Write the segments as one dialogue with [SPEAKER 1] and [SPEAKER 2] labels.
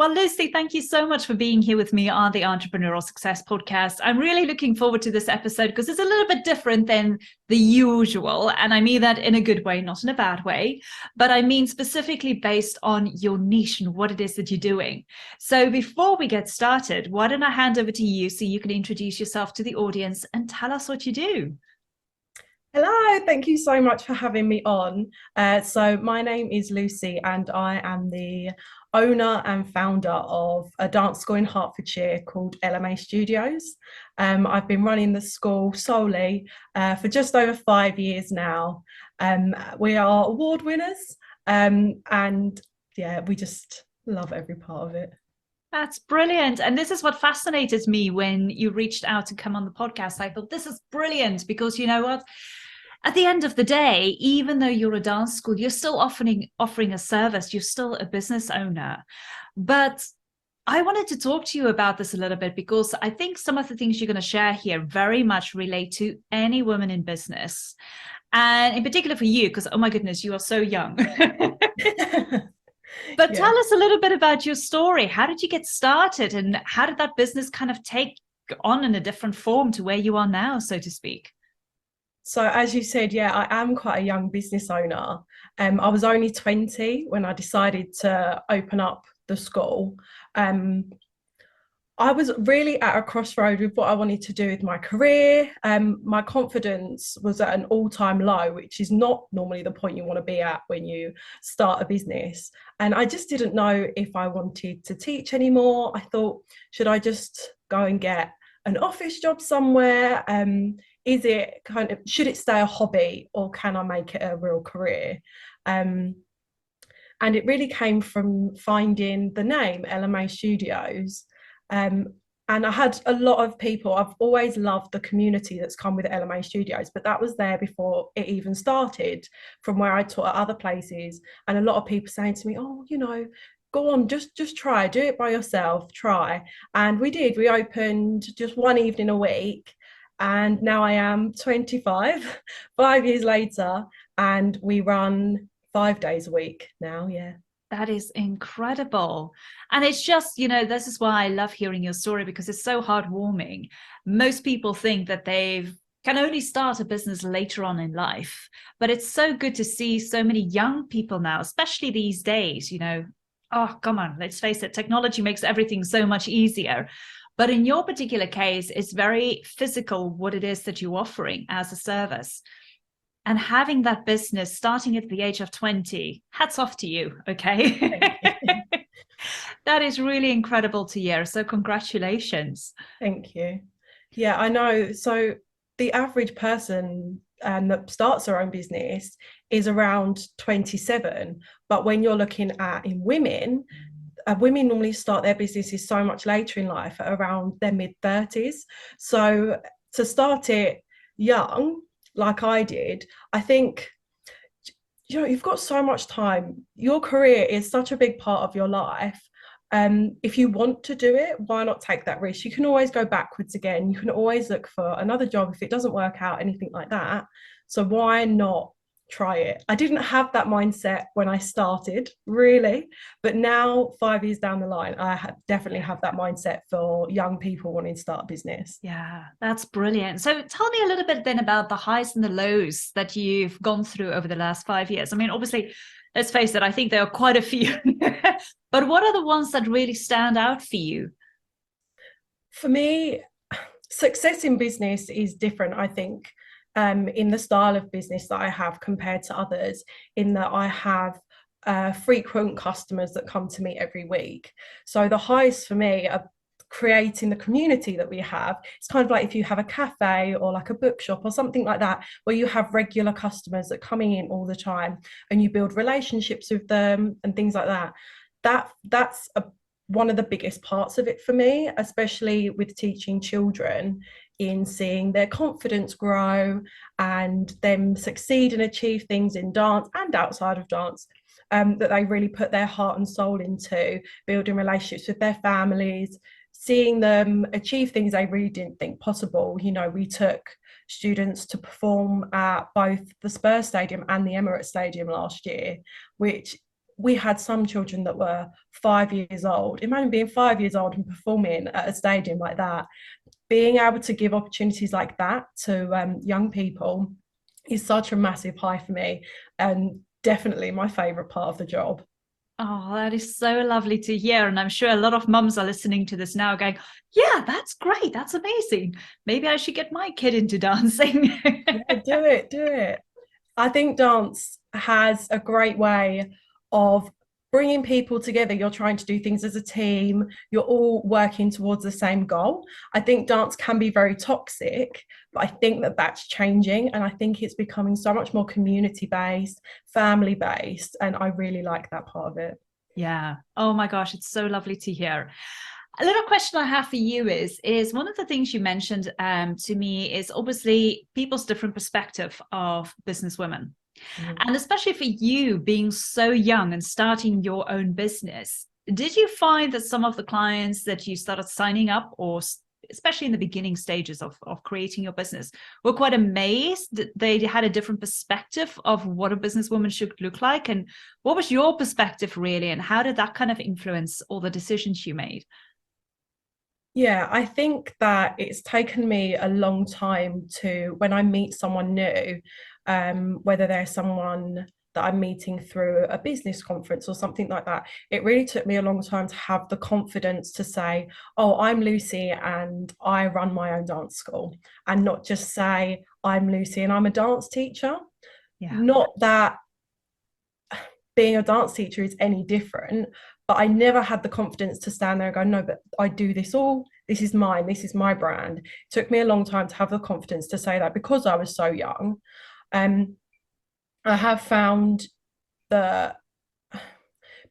[SPEAKER 1] Well, Lucy, thank you so much for being here with me on the Entrepreneurial Success Podcast. I'm really looking forward to this episode because it's a little bit different than the usual. And I mean that in a good way, not in a bad way, but I mean specifically based on your niche and what it is that you're doing. So before we get started, why don't I hand over to you so you can introduce yourself to the audience and tell us what you do?
[SPEAKER 2] Hello, thank you so much for having me on. So my name is Lucy and I am the owner and founder of a dance school in Hertfordshire called LMA Studios. I've been running the school solely for just over 5 years now. We are award winners and yeah, we just love every part of it.
[SPEAKER 1] That's brilliant. And this is what fascinated me when you reached out to come on the podcast. I thought this is brilliant because you know what? At the end of the day, even though you're a dance school, you're still offering a service. You're still a business owner. But I wanted to talk to you about this a little bit because I think some of the things you're going to share here very much relate to any woman in business. And in particular for you, because, oh my goodness, you are so young. But
[SPEAKER 2] Yeah.
[SPEAKER 1] tell us a little bit about your story. How did you get started and how did that business kind of take on in a different form to where you are now, so to speak?
[SPEAKER 2] So as you said, yeah, I am quite a young business owner. I was only 20 when I decided to open up the school. Um, I was really at a crossroad with what I wanted to do with my career. My confidence was at an all-time low, which is not normally the point you want to be at when you start a business. And I just didn't know if I wanted to teach anymore. I thought, should I just go and get an office job somewhere? Is it kind of, should it stay a hobby or can I make it a real career? Um, and it really came from finding the name LMA Studios. Um, and I had a lot of people. I've always loved the community that's come with LMA Studios, but that was there before it even started, from where I taught at other places. And a lot of people saying to me, "Oh, go on, just try, do it by yourself, try." And we did. We opened just one evening a week, and now I am 25, 5 years later, and we run 5 days a week now. Yeah.
[SPEAKER 1] That is incredible. And it's just, this is why I love hearing your story because it's so heartwarming. Most people think that they can only start a business later on in life, but it's so good to see so many young people now, especially these days, oh, come on, let's face it, technology makes everything so much easier. But in your particular case, it's very physical what it is that you're offering as a service. And having that business starting at the age of 20, hats off to you, okay? That is really incredible to hear. So congratulations.
[SPEAKER 2] Thank you. Yeah, I know. So the average person that starts their own business is around 27. But when you're looking at in women, women normally start their businesses so much later in life, at around their mid-30s. So to start it young, like I did, I think you've got so much time. Your career is such a big part of your life. If you want to do it, why not take that risk? You can always go backwards again. You can always look for another job if it doesn't work out, anything like that. So why not try it? I didn't have that mindset when I started, really, but now 5 years down the line, definitely have that mindset for young people wanting to start a business.
[SPEAKER 1] Yeah, that's brilliant. So tell me a little bit then about the highs and the lows that you've gone through over the last 5 years. I mean, obviously, let's face it, I think there are quite a few. But what are the ones that really stand out for you?
[SPEAKER 2] For me, success in business is different, I think, in the style of business that I have compared to others, in that I have frequent customers that come to me every week. So the highs for me are creating the community that we have. It's kind of like if you have a cafe or like a bookshop or something like that, where you have regular customers that are coming in all the time and you build relationships with them and things like that. One of the biggest parts of it for me, especially with teaching children, in seeing their confidence grow and them succeed and achieve things in dance and outside of dance, that they really put their heart and soul into, building relationships with their families, seeing them achieve things they really didn't think possible. We took students to perform at both the Spurs Stadium and the Emirates Stadium last year, which we had some children that were 5 years old. Imagine being 5 years old and performing at a stadium like that. Being able to give opportunities like that to young people is such a massive high for me, and definitely my favorite part of the job.
[SPEAKER 1] Oh, that is so lovely to hear. And I'm sure a lot of mums are listening to this now going, yeah, that's great. That's amazing. Maybe I should get my kid into dancing.
[SPEAKER 2] Yeah, do it, do it. I think dance has a great way of bringing people together. You're trying to do things as a team, you're all working towards the same goal. I think dance can be very toxic, but I think that that's changing. And I think it's becoming so much more community based, family based. And I really like that part of it.
[SPEAKER 1] Yeah. Oh my gosh, it's so lovely to hear. A little question I have for you is one of the things you mentioned to me is obviously people's different perspective of business women.
[SPEAKER 2] Mhm.
[SPEAKER 1] And especially for you being so young and starting your own business, did you find that some of the clients that you started signing up, or especially in the beginning stages of creating your business, were quite amazed that they had a different perspective of what a businesswoman should look like? And what was your perspective really? And how did that kind of influence all the decisions you made?
[SPEAKER 2] Yeah, I think that it's taken me a long time to, when I meet someone new, whether they're someone that I'm meeting through a business conference or something like that, it really took me a long time to have the confidence to say, oh, I'm Lucy and I run my own dance school, and not just say, I'm Lucy and I'm a dance teacher.
[SPEAKER 1] Yeah.
[SPEAKER 2] Not that being a dance teacher is any different, but I never had the confidence to stand there and go, no, but I do this all. This is mine. This is my brand. It took me a long time to have the confidence to say that because I was so young. Um, I have found that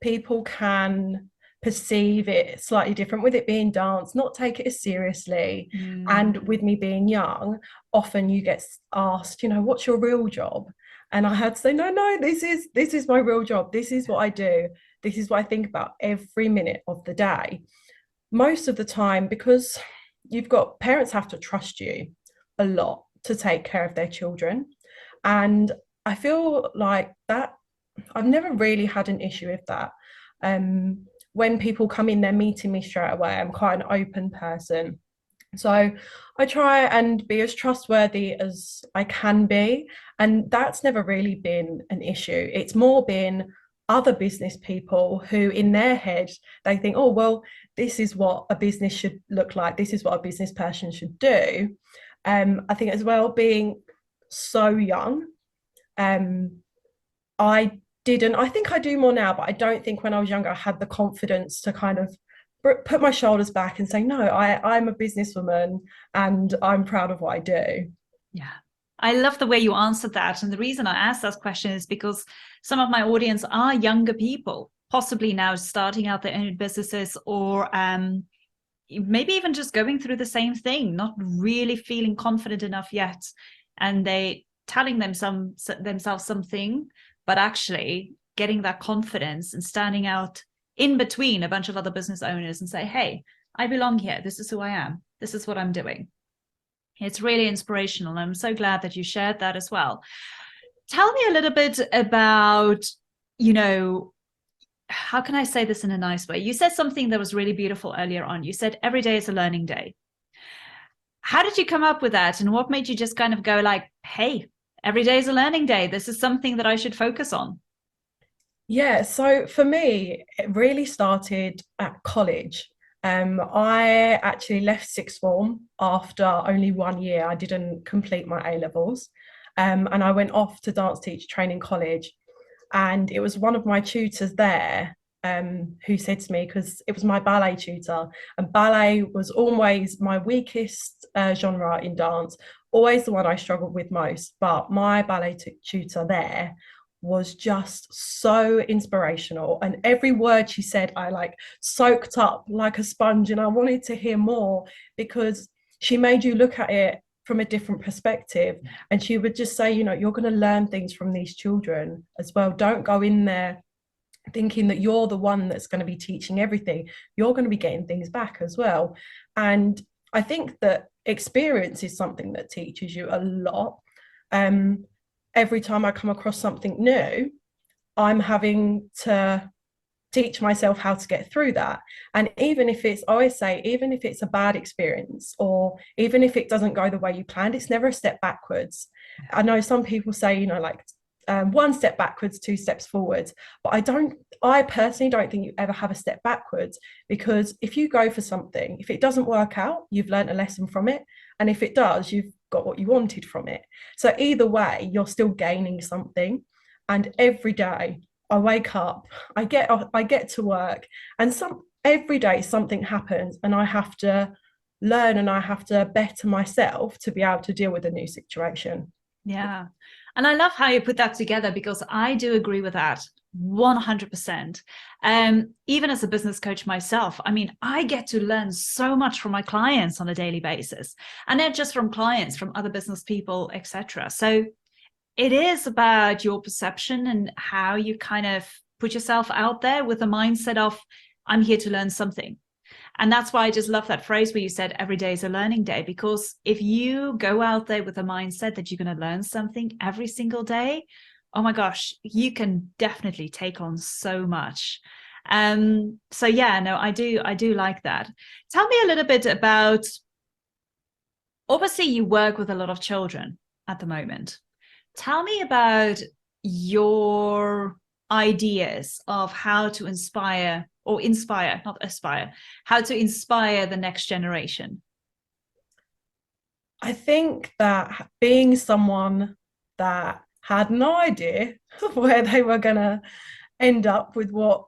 [SPEAKER 2] people can perceive it slightly different with it being dance, not take it as seriously.
[SPEAKER 1] Mm,
[SPEAKER 2] And with me being young, often you get asked, what's your real job? And I had to say, no, no, this is my real job. This is what I do. This is what I think about every minute of the day. Most of the time, because you've got parents have to trust you a lot to take care of their children. And I feel like that I've never really had an issue with that. Um, when people come in, they're meeting me straight away. I'm quite an open person. So I try and be as trustworthy as I can be. And that's never really been an issue. It's more been other business people who, in their head, they think, oh, well, this is what a business should look like. This is what a business person should do. I think as well, being so young, um, I didn't, I think I do more now, but I don't think when I was younger, I had the confidence to kind of put my shoulders back and say, no, I'm a businesswoman and I'm proud of what I do.
[SPEAKER 1] yeah. I love the way you answered that. And the reason I asked that question is because some of my audience are younger people, possibly now starting out their own businesses, or maybe even just going through the same thing, not really feeling confident enough yet. And they telling themselves something, but actually getting that confidence and standing out in between a bunch of other business owners and say, hey, I belong here. This is who I am. This is what I'm doing. It's really inspirational. And I'm so glad that you shared that as well. Tell me a little bit about, you know, how can I say this in a nice way? You said something that was really beautiful earlier on. You said every day is a learning day. How did you come up with that? And what made you just kind of go like, hey, every day is a learning day. This is something that I should focus on.
[SPEAKER 2] Yeah, so for me, it really started at college. I actually left sixth form after only 1 year. I didn't complete my A levels. And I went off to dance teacher training college. And it was one of my tutors there who said to me, because it was my ballet tutor, and ballet was always my weakest genre in dance, always the one I struggled with most. But my ballet tutor there was just so inspirational, and every word she said I like soaked up like a sponge, and I wanted to hear more because she made you look at it from a different perspective. And she would just say, you're going to learn things from these children as well. Don't go in there thinking that you're the one that's going to be teaching everything. You're going to be getting things back as well. And I think that experience is something that teaches you a lot. um, every time I come across something new, I'm having to teach myself how to get through that. And even if it's, I always say, even if it's a bad experience, or even if it doesn't go the way you planned, it's never a step backwards. I know some people say, you know, like one step backwards, two steps forwards, but I personally don't think you ever have a step backwards, because if you go for something, if it doesn't work out, you've learned a lesson from it. And if it does, you've got what you wanted from it. So either way, you're still gaining something. And every day I wake up, I get to work, and every day something happens, and I have to learn and I have to better myself to be able to deal with a new situation.
[SPEAKER 1] Yeah. And I love how you put that together, because I do agree with that 100%. Even as a business coach myself, I mean, I get to learn so much from my clients on a daily basis, and not just from clients, from other business people, etc. So it is about your perception and how you kind of put yourself out there with a mindset of, I'm here to learn something. And that's why I just love that phrase where you said every day is a learning day, because if you go out there with a mindset that you're going to learn something every single day, oh my gosh, you can definitely take on so much. So yeah, no, I do like that. Tell me a little bit about, obviously you work with a lot of children at the moment. Tell me about your ideas of how to inspire, or inspire, not aspire, how to inspire the next generation.
[SPEAKER 2] I think that being someone that had no idea where they were going to end up with what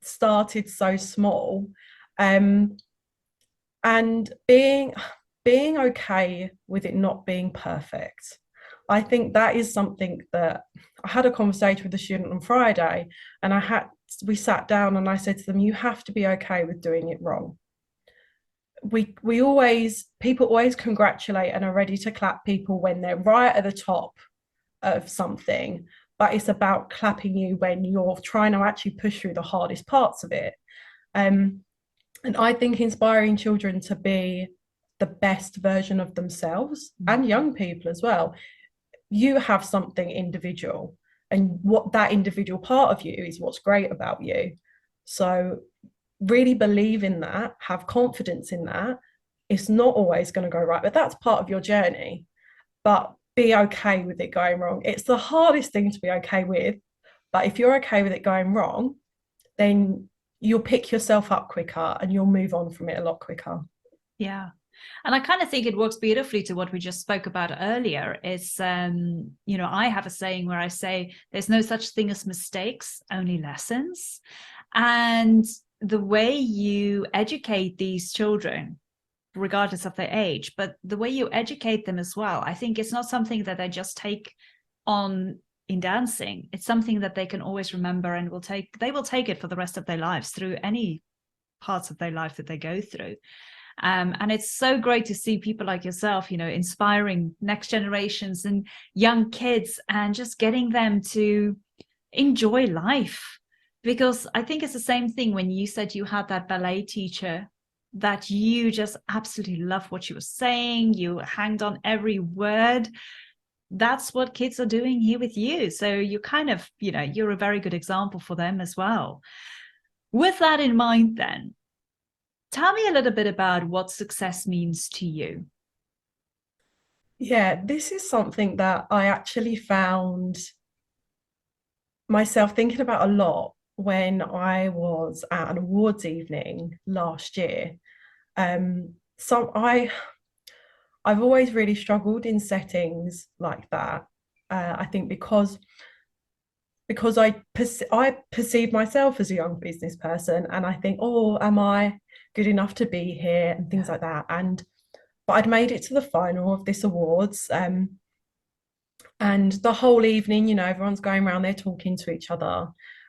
[SPEAKER 2] started so small, um, and being okay with it not being perfect. I think that is something that I had a conversation with a student on Friday, and we sat down and I said to them, you have to be okay with doing it wrong. We always, people always congratulate and are ready to clap people when they're right at the top of something, but it's about clapping you when you're trying to actually push through the hardest parts of it. um and I think inspiring children to be the best version of themselves, and young people as well, you have something individual, and what that individual part of you is what's great about you. So really believe in that, have confidence in that. It's not always going to go right, but that's part of your journey. But be okay with it going wrong. It's the hardest thing to be okay with, but if you're okay with it going wrong, then you'll pick yourself up quicker and you'll move on from it a lot quicker.
[SPEAKER 1] Yeah. And I kind of think it works beautifully to what we just spoke about earlier. Is, you know, I have a saying where I say there's no such thing as mistakes, only lessons. And the way you educate these children, regardless of their age, but the way you educate them as well, I think it's not something that they just take on in dancing. It's something that they can always remember, and they will take it for the rest of their lives through any parts of their life that they go through. And it's so great to see people like yourself, you know, inspiring next generations and young kids, and just getting them to enjoy life. Because I think it's the same thing when you said you had that ballet teacher that you just absolutely loved what she was saying, you hanged on every word. That's what kids are doing here with you. So you kind of, you know, you're a very good example for them as well. With that in mind, then, tell me a little bit about what success means to you.
[SPEAKER 2] Yeah, this is something that I actually found myself thinking about a lot when I was at an awards evening last year. So I've always really struggled in settings like that. I think because I perceive myself as a young business person, and I think, oh, am I good enough to be here and things like that. And but I'd made it to the final of this awards, and the whole evening, you know, everyone's going around there talking to each other.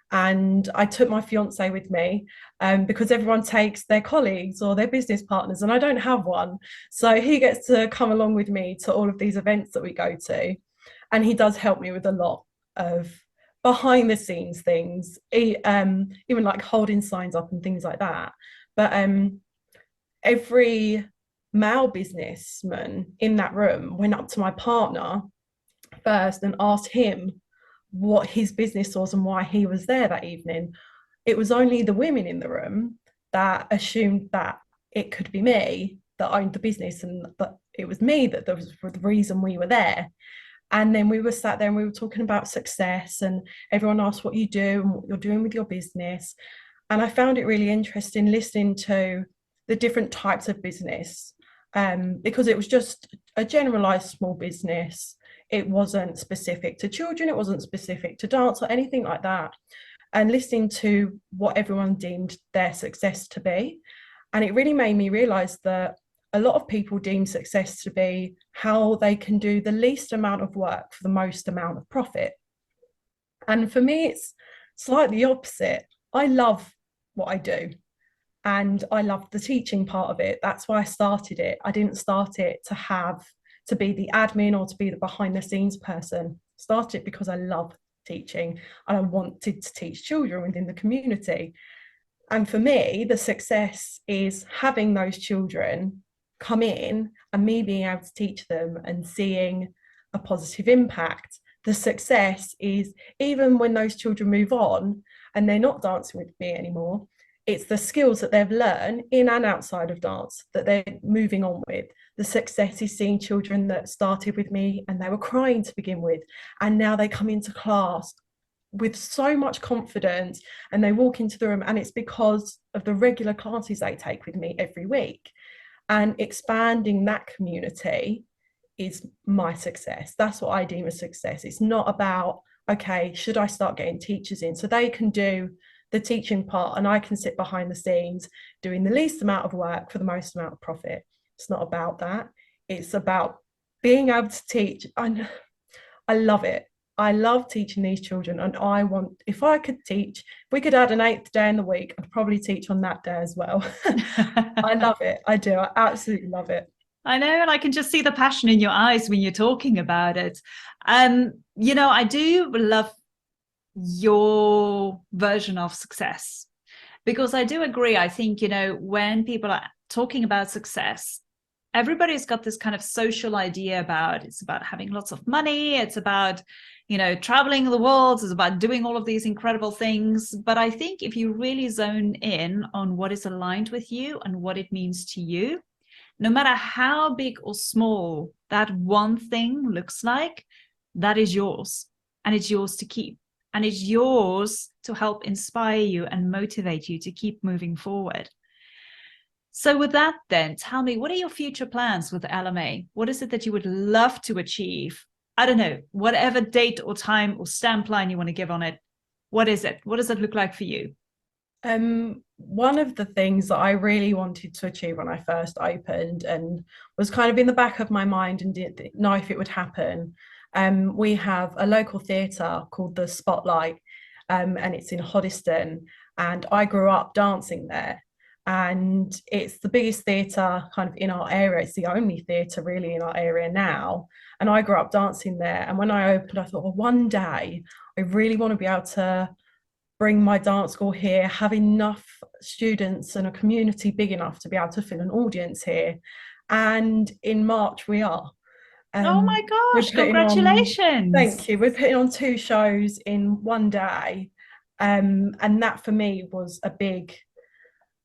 [SPEAKER 2] And I took my fiance with me, because everyone takes their colleagues or their business partners, and I don't have one. So he gets to come along with me to all of these events that we go to. And he does help me with a lot of behind the scenes things, even like holding signs up and things like that. But every male businessman in that room went up to my partner first and asked him what his business was and why he was there that evening. It was only the women in the room that assumed that it could be me that owned the business and that it was me that was the reason we were there. And then we were sat there and we were talking about success, and everyone asked what you do and what you're doing with your business. And I found it really interesting listening to the different types of business, because it was just a generalized small business. It wasn't specific to children, it wasn't specific to dance or anything like that. And listening to what everyone deemed their success to be. And it really made me realize that a lot of people deem success to be how they can do the least amount of work for the most amount of profit. And for me, it's slightly opposite. I love what I do and I love the teaching part of it. That's why I started it. I didn't start it to be the admin or to be the behind the scenes person. I started it because I love teaching and I wanted to teach children within the community. And for me, the success is having those children come in and me being able to teach them and seeing a positive impact. The success is even when those children move on and they're not dancing with me anymore, it's the skills that they've learned in and outside of dance that they're moving on with. The success is seeing children that started with me and they were crying to begin with, and now they come into class with so much confidence and they walk into the room, and it's because of the regular classes they take with me every week. And expanding that community is my success. That's what I deem a success. It's not about, okay, should I start getting teachers in so they can do the teaching part and I can sit behind the scenes doing the least amount of work for the most amount of profit. It's not about that. It's about being able to teach. I love it. I love teaching these children, and I want, if I could teach, if we could add an 8th day in the week, I'd probably teach on that day as well. I love it. I do. I absolutely love it.
[SPEAKER 1] I know, and I can just see the passion in your eyes when you're talking about it. I do love your version of success because I do agree. I think, when people are talking about success, everybody's got this kind of social idea about it's about having lots of money, it's about traveling the world, it's about doing all of these incredible things. But I think if you really zone in on what is aligned with you and what it means to you, no matter how big or small that one thing looks like, that is yours, and it's yours to keep, and it's yours to help inspire you and motivate you to keep moving forward. So with that, then tell me, what are your future plans with the LMA? What is it that you would love to achieve? I don't know, whatever date or time or stamp line you want to give on it. What is it? What does it look like for you?
[SPEAKER 2] One of the things that I really wanted to achieve when I first opened and was kind of in the back of my mind and didn't know if it would happen. We have a local theatre called the Spotlight, and it's in Hoddesdon, and I grew up dancing there. And it's the biggest theatre kind of in our area. It's the only theatre really in our area now. And I grew up dancing there. And when I opened, I thought, well, one day I really want to be able to bring my dance school here, have enough students and a community big enough to be able to fill an audience here. And in March we are.
[SPEAKER 1] Oh my gosh, congratulations.
[SPEAKER 2] Thank you. We're putting on 2 shows in one day. And that for me was a big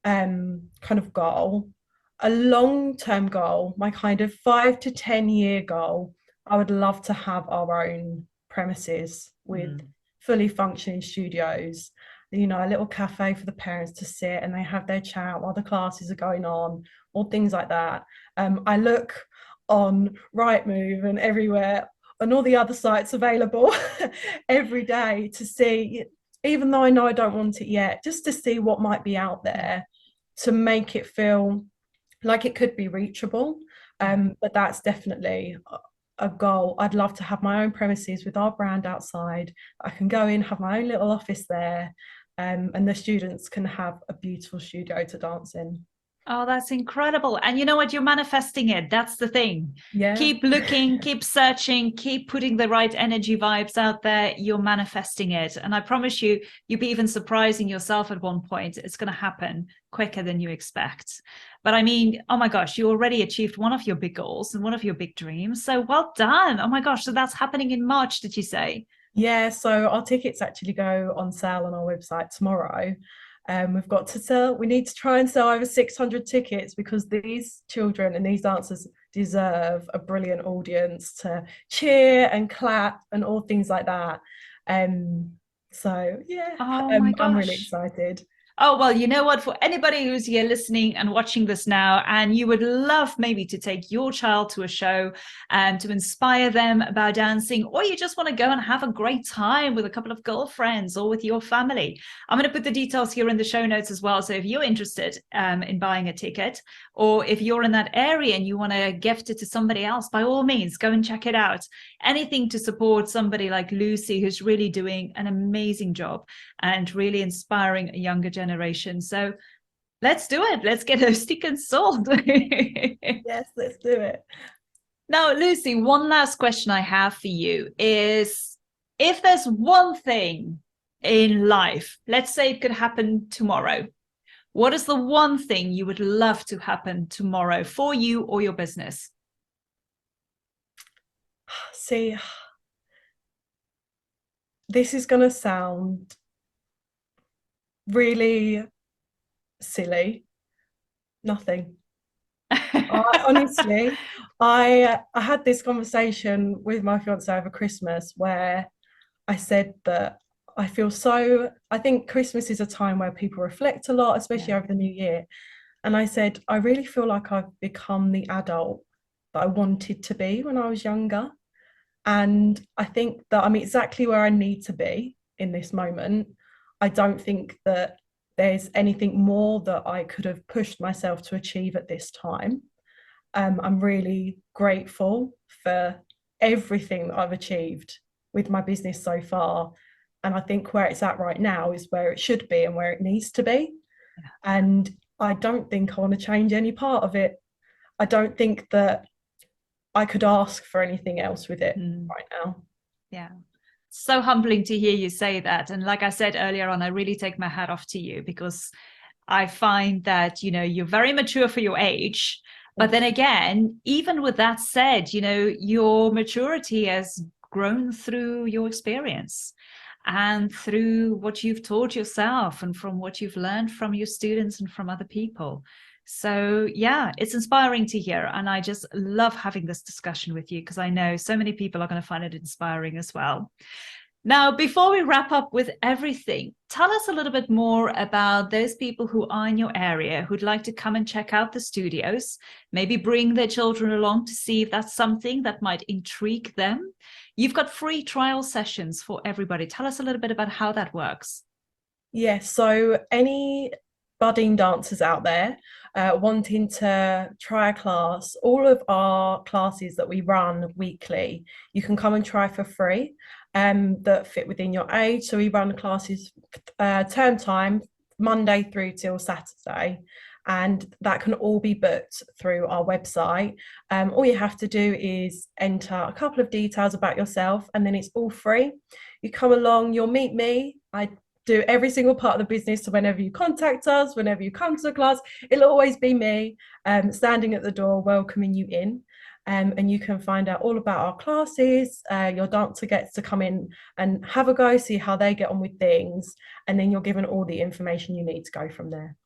[SPEAKER 2] kind of goal, a long-term goal, my kind of 5 to 10 year goal. I would love to have our own premises with fully functioning studios, a little cafe for the parents to sit and they have their chat while the classes are going on, or things like that. I look on Rightmove and everywhere and all the other sites available every day to see, even though I know I don't want it yet, just to see what might be out there to make it feel like it could be reachable. But that's definitely a goal. I'd love to have my own premises with our brand outside. I can go in, have my own little office there, and the students can have a beautiful studio to dance in.
[SPEAKER 1] Oh, that's incredible. And you know what? You're manifesting it. That's the thing.
[SPEAKER 2] Yeah.
[SPEAKER 1] Keep looking, keep searching, keep putting the right energy vibes out there. You're manifesting it. And I promise you, you'll be even surprising yourself at one point. It's going to happen quicker than you expect. But I mean, oh my gosh, you already achieved one of your big goals and one of your big dreams. So well done. Oh my gosh. So that's happening in March, did you say?
[SPEAKER 2] Yeah, so our tickets actually go on sale on our website tomorrow. We need to try and sell over 600 tickets because these children and these dancers deserve a brilliant audience to cheer and clap and all things like that. Um, so yeah,
[SPEAKER 1] Oh my
[SPEAKER 2] I'm really
[SPEAKER 1] gosh.
[SPEAKER 2] excited.
[SPEAKER 1] Oh, well, you know what? For anybody who's here listening and watching this now, and you would love maybe to take your child to a show and to inspire them about dancing, or you just want to go and have a great time with a couple of girlfriends or with your family, I'm going to put the details here in the show notes as well. So if you're interested in buying a ticket, or if you're in that area and you want to gift it to somebody else, by all means, go and check it out. Anything to support somebody like Lucy, who's really doing an amazing job and really inspiring a younger generation. So let's do it. Let's get those tickets sold.
[SPEAKER 2] Yes, let's do it.
[SPEAKER 1] Now, Lucy, one last question I have for you is, if there's one thing in life, let's say it could happen tomorrow, what is the one thing you would love to happen tomorrow for you or your business?
[SPEAKER 2] See, this is going to sound really silly. Nothing. I honestly, I had this conversation with my fiance over Christmas where I said that I think Christmas is a time where people reflect a lot, especially
[SPEAKER 1] Yeah.
[SPEAKER 2] over the new year. And I said, I really feel like I've become the adult that I wanted to be when I was younger. And I think that I'm exactly where I need to be in this moment. I don't think that there's anything more that I could have pushed myself to achieve at this time. I'm really grateful for everything that I've achieved with my business so far. And I think where it's at right now is where it should be and where it needs to be. And I don't think I want to change any part of it. I don't think that I could ask for anything else with it
[SPEAKER 1] Mm,
[SPEAKER 2] right now.
[SPEAKER 1] yeah. So humbling to hear you say that. And like I said earlier on, I really take my hat off to you because I find that, you're very mature for your age. But
[SPEAKER 2] Thank
[SPEAKER 1] then
[SPEAKER 2] you.
[SPEAKER 1] again, even with that said, your maturity has grown through your experience and through what you've taught yourself and from what you've learned from your students and from other people. So, yeah, it's inspiring to hear. And I just love having this discussion with you because I know so many people are going to find it inspiring as well. Now, before we wrap up with everything, tell us a little bit more about those people who are in your area who'd like to come and check out the studios, maybe bring their children along to see if that's something that might intrigue them. You've got free trial sessions for everybody. Tell us a little bit about how that works.
[SPEAKER 2] Yes, so any budding dancers out there wanting to try a class, all of our classes that we run weekly, you can come and try for free that fit within your age. So we run classes term time, Monday through till Saturday. And that can all be booked through our website. All you have to do is enter a couple of details about yourself, and then it's all free. You come along, you'll meet me. I do every single part of the business. So whenever you contact us, whenever you come to the class, it'll always be me standing at the door welcoming you in. And you can find out all about our classes. Your dancer gets to come in and have a go, see how they get on with things, and then you're given all the information you need to go from there.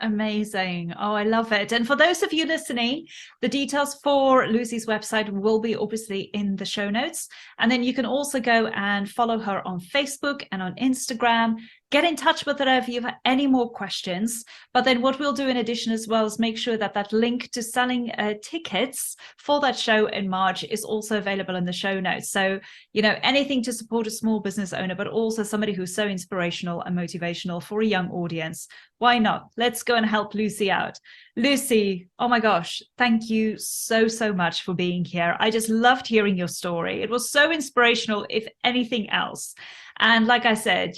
[SPEAKER 1] Amazing. Oh, I love it. And for those of you listening, the details for Lucy's website will be obviously in the show notes. And then you can also go and follow her on Facebook and on Instagram. Get in touch with her if you have any more questions. But then what we'll do in addition as well is make sure that that link to selling tickets for that show in March is also available in the show notes. So, anything to support a small business owner, but also somebody who's so inspirational and motivational for a young audience. Why not? Let's go and help Lucy out. Lucy, oh my gosh, thank you so, so much for being here. I just loved hearing your story. It was so inspirational, if anything else. And like I said,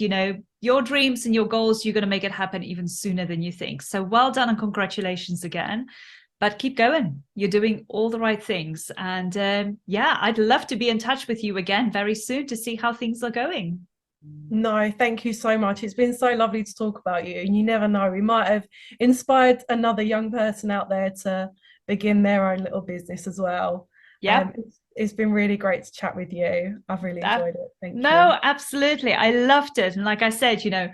[SPEAKER 1] your dreams and your goals, you're going to make it happen even sooner than you think. So well done and congratulations again. But keep going. You're doing all the right things. And yeah, I'd love to be in touch with you again very soon to see how things are going.
[SPEAKER 2] No, thank you so much. It's been so lovely to talk about you. And you never know, we might have inspired another young person out there to begin their own little business as well.
[SPEAKER 1] Yep.
[SPEAKER 2] It's been really great to chat with you. I've really
[SPEAKER 1] That,
[SPEAKER 2] enjoyed it. Thank you.
[SPEAKER 1] no, absolutely. I loved it. And like I said, you know,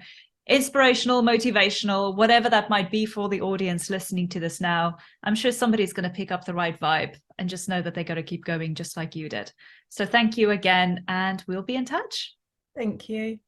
[SPEAKER 1] inspirational, motivational, whatever that might be for the audience listening to this now, I'm sure somebody's going to pick up the right vibe and just know that they got to keep going just like you did. So thank you again, and we'll be in touch.
[SPEAKER 2] Thank you.